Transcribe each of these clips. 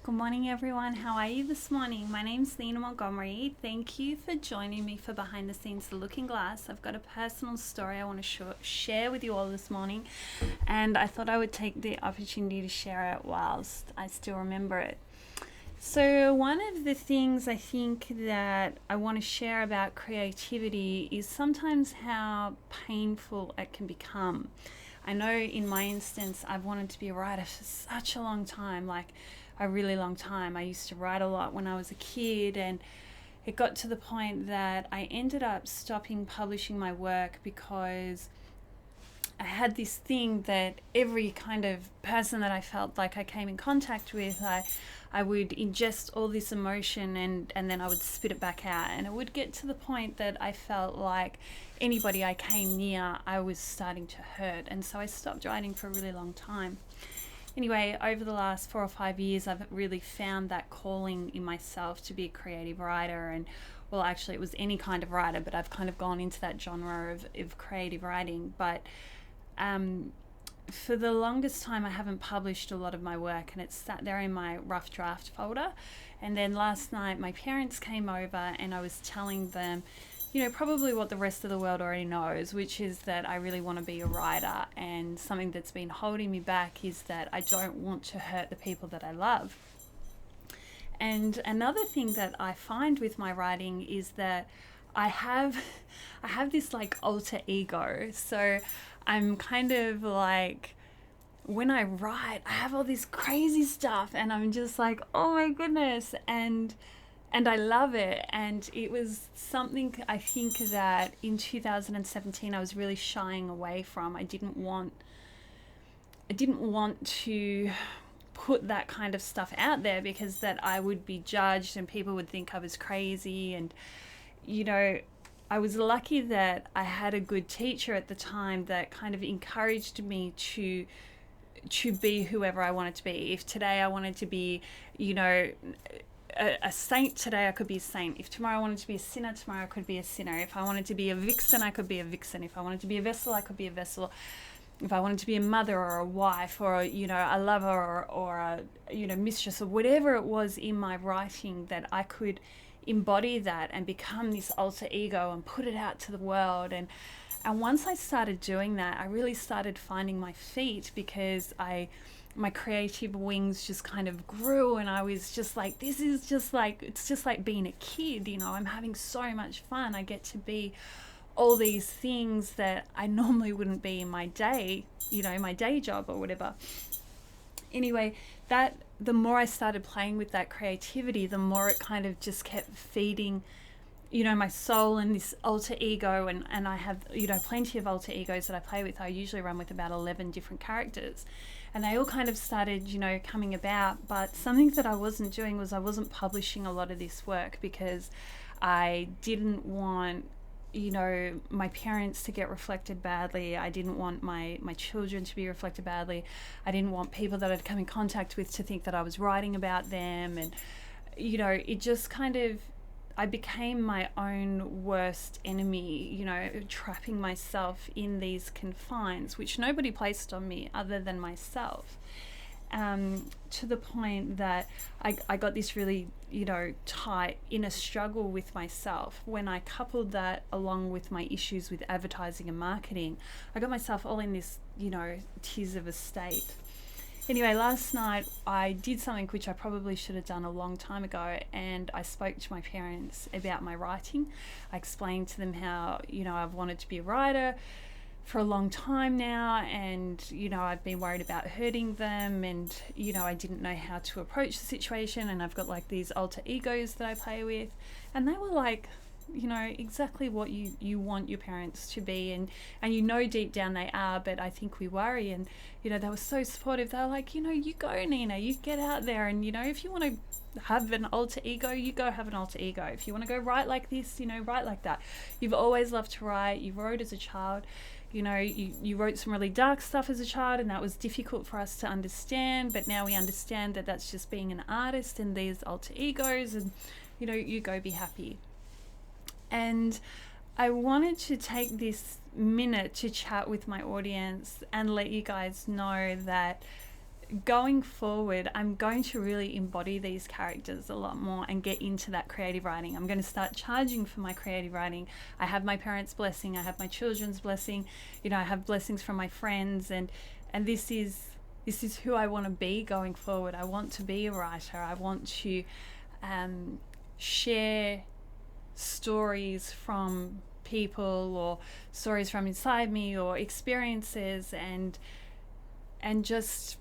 Good morning, everyone. How are you this morning? My name's Nina Montgomery. Thank you for joining me for Behind the Scenes The Looking Glass. I've got a personal story I want to share with you all this morning, and I thought I would take the opportunity to share it whilst I still remember it. So one of the things I think that I want to share about creativity is sometimes how painful it can become. I know in my instance, I've wanted to be a writer for such a long time, like a really long time. I used to write a lot when I was a kid, and it got to the point that I ended up stopping publishing my work because I had this thing that every kind of person that I felt like I came in contact with, I would ingest all this emotion and then I would spit it back out. And it would get to the point that I felt like anybody I came near, I was starting to hurt. And so I stopped writing for a really long time. Anyway, over the last 4 or 5 years, I've really found that calling in myself to be a creative writer. And well, actually it was any kind of writer, but I've kind of gone into that genre of creative writing. But for the longest time, I haven't published a lot of my work, and it's sat there in my rough draft folder. And then last night, my parents came over, and I was telling them, probably what the rest of the world already knows, which is that I really want to be a writer. And something that's been holding me back is that I don't want to hurt the people that I love. And another thing that I find with my writing is that I have this like alter ego. So I'm kind of like, when I write, I have all this crazy stuff and I'm just like, oh my goodness. And I love it. And it was something I think that in 2017 I was really shying away from. I didn't want to put that kind of stuff out there because that I would be judged and people would think I was crazy. And I was lucky that I had a good teacher at the time that kind of encouraged me to be whoever I wanted to be. If today I wanted to be, a saint, today I could be a saint. If tomorrow I wanted to be a sinner, tomorrow I could be a sinner. If I wanted to be a vixen, I could be a vixen. If I wanted to be a vessel, I could be a vessel. If I wanted to be a mother or a wife or, a lover or a, mistress or whatever it was in my writing, that I could embody that and become this alter ego and put it out to the world. And once I started doing that, I really started finding my feet because my creative wings just kind of grew, and I was just like, it's just like being a kid, I'm having so much fun. I get to be all these things that I normally wouldn't be in my day, my day job or whatever. Anyway, that the more I started playing with that creativity, the more it kind of just kept feeding, my soul and this alter ego. And I have, plenty of alter egos that I play with. I usually run with about 11 different characters. And they all kind of started, coming about. But something that I wasn't doing was I wasn't publishing a lot of this work because I didn't want my parents to get reflected badly. I didn't want my children to be reflected badly. I didn't want people that I'd come in contact with to think that I was writing about them. And, it just kind of, I became my own worst enemy, trapping myself in these confines, which nobody placed on me other than myself. To the point that I got this really, tight inner struggle with myself. When I coupled that along with my issues with advertising and marketing, I got myself all in this, tears of a state. Anyway, last night I did something which I probably should have done a long time ago, and I spoke to my parents about my writing. I explained to them how, I've wanted to be a writer for a long time now, and I've been worried about hurting them, and I didn't know how to approach the situation, and I've got like these alter egos that I play with, and they were like, exactly what you want your parents to be, and deep down they are, but I think we worry. And they were so supportive. They were like, you go, Nina, you get out there, and if you want to have an alter ego, you go have an alter ego. If you want to go write like this, write like that. You've always loved to write. You wrote as a child. You wrote some really dark stuff as a child, and that was difficult for us to understand, but now we understand that that's just being an artist and these alter egos, and you go be happy. And I wanted to take this minute to chat with my audience and let you guys know that going forward, I'm going to really embody these characters a lot more and get into that creative writing. I'm going to start charging for my creative writing. I have my parents' blessing, I have my children's blessing, you know, I have blessings from my friends, and this is who I want to be going forward. I want to be a writer. I want to share stories from people, or stories from inside me, or experiences, and just,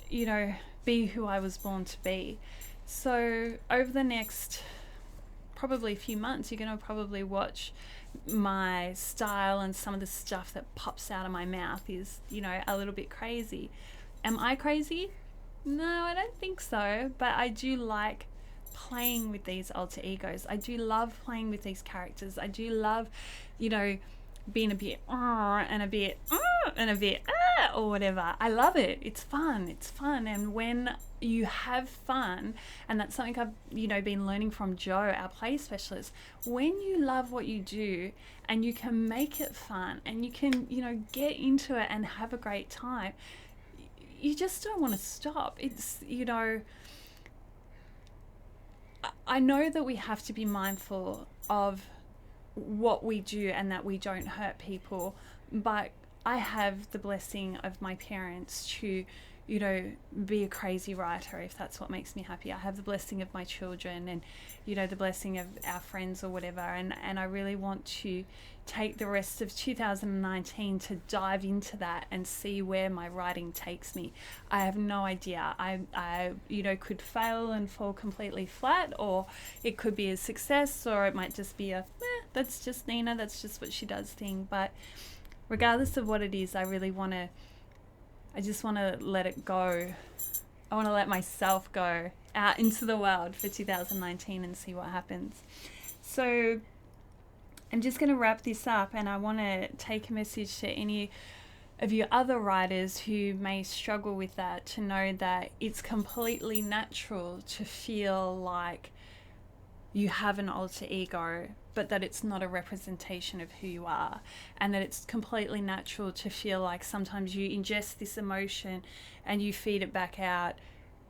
you know, be who I was born to be. So over the next probably few months, you're going to probably watch my style, and some of the stuff that pops out of my mouth is, you know, a little bit crazy. Am I crazy? No, I don't think so, but I do like playing with these alter egos. I do love playing with these characters. I do love, you know, being a bit and a bit and a bit or whatever. I love it. It's fun. And when you have fun, and that's something I've, you know, been learning from Joe, our play specialist, when you love what you do and you can make it fun and you can, you know, get into it and have a great time, you just don't want to stop. It's, you know, I know that we have to be mindful of what we do and that we don't hurt people, but I have the blessing of my parents to, you know, be a crazy writer, if that's what makes me happy. I have the blessing of my children, and, you know, the blessing of our friends or whatever, and I really want to take the rest of 2019 to dive into that and see where my writing takes me. I have no idea. I you know, could fail and fall completely flat, or it could be a success, or it might just be a that's just Nina, that's just what she does thing. But regardless of what it is, I just want to let it go. I want to let myself go out into the world for 2019 and see what happens. So I'm just going to wrap this up, and I want to take a message to any of you other writers who may struggle with that, to know that it's completely natural to feel like you have an alter ego, but that it's not a representation of who you are, and that it's completely natural to feel like sometimes you ingest this emotion and you feed it back out,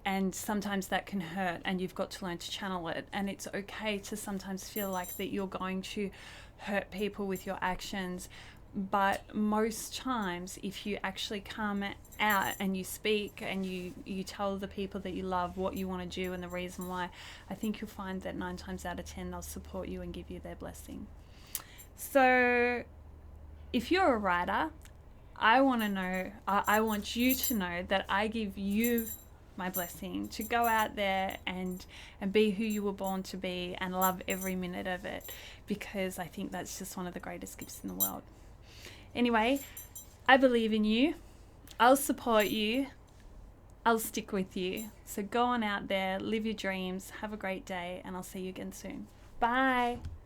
and sometimes that can hurt, and you've got to learn to channel it. And it's okay to sometimes feel like that you're going to hurt people with your actions, but most times if you actually come out and you speak and you tell the people that you love what you want to do and the reason why, I think you'll find that 9 times out of 10 they'll support you and give you their blessing. So if you're a writer, I want you to know that I give you my blessing to go out there and be who you were born to be, and love every minute of it, because I think that's just one of the greatest gifts in the world. Anyway, I believe in you. I'll support you. I'll stick with you. So go on out there, live your dreams, have a great day, and I'll see you again soon. Bye.